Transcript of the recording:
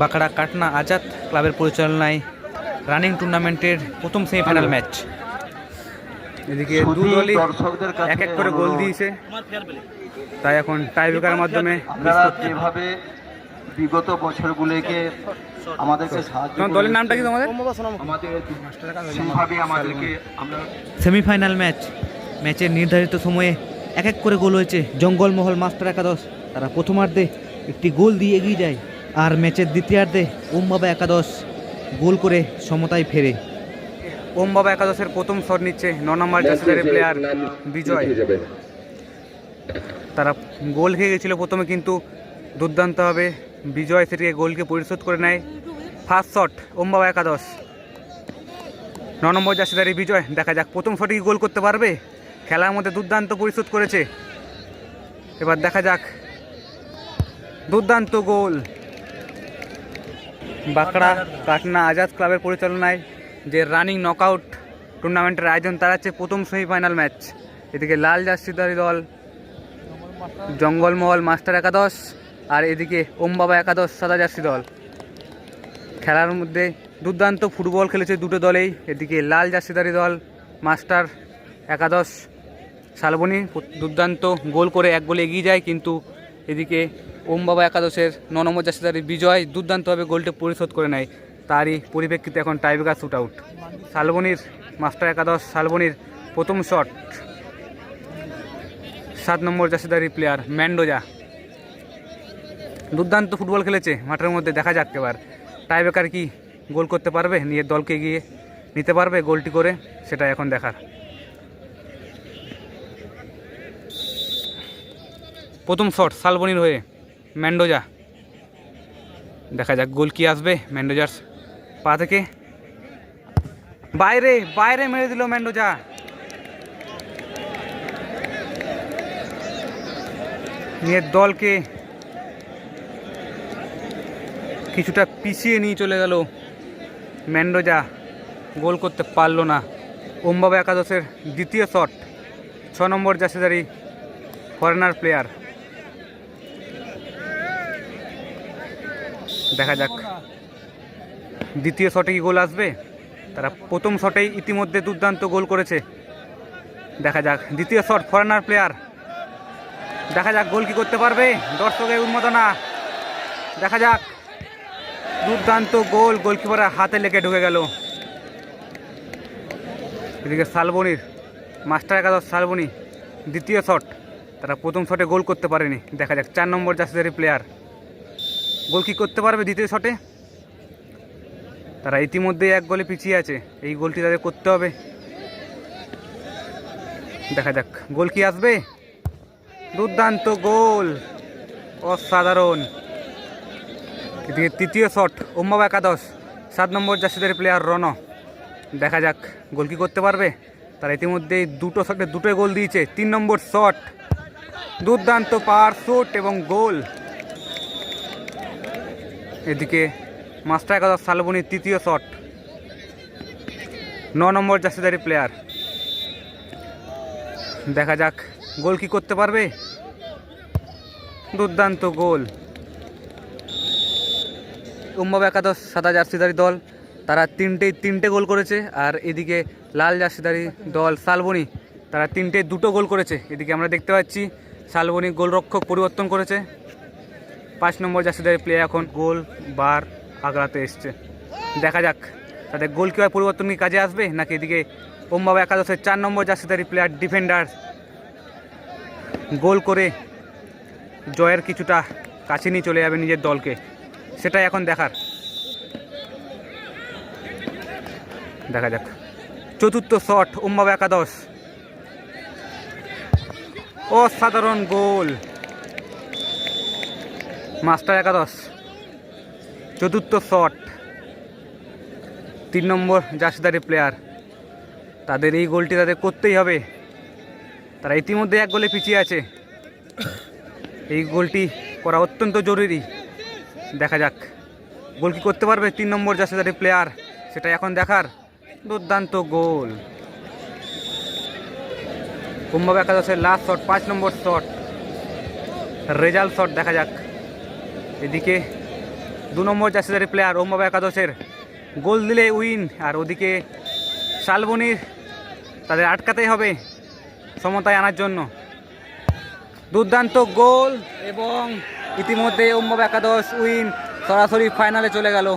বাঁকড়া কাটনা আজাদ ক্লাবের পরিচালনায় রানিং টুর্নামেন্টের প্রথম সেমিফাইনাল ম্যাচ। এদিকে দু দলই এক এক করে গোল দিয়েছে, তাই এখন টাইব্রেকারের মাধ্যমে যেভাবে বিগত বছরগুলোকে আমাদেরকে সাহায্য তোমার দলের নামটা কি তোমাদের? সেমিফাইনাল ম্যাচের নির্ধারিত সময়ে এক এক করে গোল হয়েছে। জঙ্গলমহল মাস্টার একাদশ তারা প্রথমার্ধে একটি গোল দিয়ে এগিয়ে যায়, আর ম্যাচের দ্বিতীয়ার্ধে ওম বাবা একাদশ গোল করে সমতায় ফেরে। ওম বাবা একাদশের প্রথম শট নিচ্ছে 9 নম্বর জার্সিধারী প্লেয়ার বিজয়। তারা গোল খেয়ে গেছিলো প্রথমে, কিন্তু দুর্দান্তভাবে বিজয় সেটিকে গোলকে পরিশোধ করে নেয়। ফার্স্ট শট ওম বাবা একাদশ, 9 নম্বর জার্সিধারী বিজয়। দেখা যাক প্রথম শটে গোল করতে পারবে। খেলার মধ্যে দুর্দান্ত পরিশোধ করেছে, এবার দেখা যাক। দুর্দান্ত গোল। বাঁকড়া কাটনা আজাদ ক্লাবের পরিচালনায় যে রানিং নকআউট টুর্নামেন্টের আয়োজন, তার হচ্ছে প্রথম সেমিফাইনাল ম্যাচ। এদিকে লাল জার্সিধারী দল জঙ্গলমহল মাস্টার একাদশ, আর এদিকে ওম বাবা একাদশ সাদা জার্সি দল। খেলার মধ্যে দুর্দান্ত ফুটবল খেলেছে দুটো দলেই। এদিকে লাল জার্সিধারী দল মাস্টার একাদশ শালবনী দুর্দান্ত গোল করে এক গোলে এগিয়ে যায়, কিন্তু এদিকে ওম বাবা একাদশের 9 নম্বর জার্সিধারী বিজয় দুর্দান্তভাবে গোলটা পরিশোধ করে নেয়। তারই পরিপ্রেক্ষিতে এখন টাইব্রেকার শুট আউট। শালবনীর মাস্টার একাদশ শালবনীর প্রথম শট 7 নম্বর জার্সিধারী প্লেয়ার ম্যান্ডোজা। দুর্দান্ত ফুটবল খেলেছে মাঠের মধ্যে। দেখা যাক এবার টাইব্রেকার কি গোল করতে পারবে, নিজের দলকে এগিয়ে নিতে পারবে গোলটি করে, সেটা এখন দেখার। প্রথম শট শালবনীর হয়ে ম্যান্ডোজা। দেখা যাক গোল কি আসবে ম্যান্ডোজার পা থেকে। বাইরে বাইরে মেরে দিল ম্যান্ডোজা। নিজের দলকে কিছুটা পিছিয়ে নিয়ে চলে গেল ম্যান্ডোজা, গোল করতে পারল না। ওম বাবা একাদশের দ্বিতীয় শট 6 নম্বর জার্সিধারী ফরেনার প্লেয়ার। দেখা যাক দ্বিতীয় শটে কি গোল আসবে। তারা প্রথম শটেই ইতিমধ্যে দুর্দান্ত গোল করেছে। দেখা যাক দ্বিতীয় শট ফরেনার প্লেয়ার। দেখা যাক গোল কি করতে পারবে। দর্শকের উন্মাদনা। দেখা যাক দুর্দান্ত গোল, গোলকিপারের হাতে লেগে ঢুকে গেল। এদিকে শালবনীর মাস্টার একাদশ শালবনী দ্বিতীয় শট, তারা প্রথম শটে গোল করতে পারেনি। দেখা যাক 4 নম্বর জার্সিধারী প্লেয়ার গোল কি করতে পারবে দ্বিতীয় শটে। তারা ইতিমধ্যেই এক গোলে পিছিয়ে আছে, এই গোলটি তাদের করতে হবে। দেখা যাক গোল কি আসবে। দুর্দান্ত গোল, অসাধারণ। এদিকে তৃতীয় শট ওম বাবা একাদশ 7 নম্বর জার্সিধারী প্লেয়ার রণ। দেখা যাক গোল কি করতে পারবে। তারা ইতিমধ্যেই দুটো শটে দুটোই গোল দিয়েছে। 3 নম্বর শট, দুর্দান্ত পাওয়ার শট এবং গোল। এদিকে মাস্টার একাদশ শালবনীর তৃতীয় শট 9 নম্বর জার্সিধারী প্লেয়ার। দেখা যাক গোল কি করতে পারবে। দুর্দান্ত গোল। ওম বাবা একাদশ সাদা জার্সিধারী দল, তারা তিনটে গোল করেছে, আর এদিকে লাল জার্সিধারী দল শালবনী তারা দুটো গোল করেছে। এদিকে আমরা দেখতে পাচ্ছি শালবনী গোলরক্ষক পরিবর্তন করেছে। 5 নম্বর জার্সিধারী প্লেয়ার এখন গোল বার আগ্রাতে এসছে। দেখা যাক তাদের গোল কিভাবে পরিবর্তন কি কাজে আসবে, নাকি এদিকে ওম বাবা একাদশের 4 নম্বর জার্সিধারী প্লেয়ার ডিফেন্ডার গোল করে জয়ের কিছুটা কাছে নিয়ে চলে যাবে নিজের দলকে, সেটাই এখন দেখার। দেখা যাক চতুর্থ শট ওম বাবা একাদশ, অসাধারণ গোল। মাস্টার একাদশ চতুর্থ শট 3 নম্বর জার্সিধারী প্লেয়ার। তাদের এই গোলটি তাদের করতেই হবে। তারা ইতিমধ্যে এক গোলে পিছিয়ে আছে, এই গোলটি করা অত্যন্ত জরুরি। দেখা যাক গোল কি করতে পারবে 3 নম্বর জার্সিধারী প্লেয়ার, সেটা এখন দেখার। দুর্দান্ত গোল। ওম বাবা একাদশের লাস্ট শট 5 নম্বর শট রেজাল্ট শট। দেখা যাক এদিকে 2 নম্বর জার্সিধারী প্লেয়ার ওমবাবা একাদশের গোল দিলে উইন। আর ওদিকে শালবনির তাদের আটকাতেই হবে সমতায় আনার জন্য। দুর্দান্ত গোল এবং ইতিমধ্যে ওমবাবা একাদশ উইন, সরাসরি ফাইনালে চলে গেল।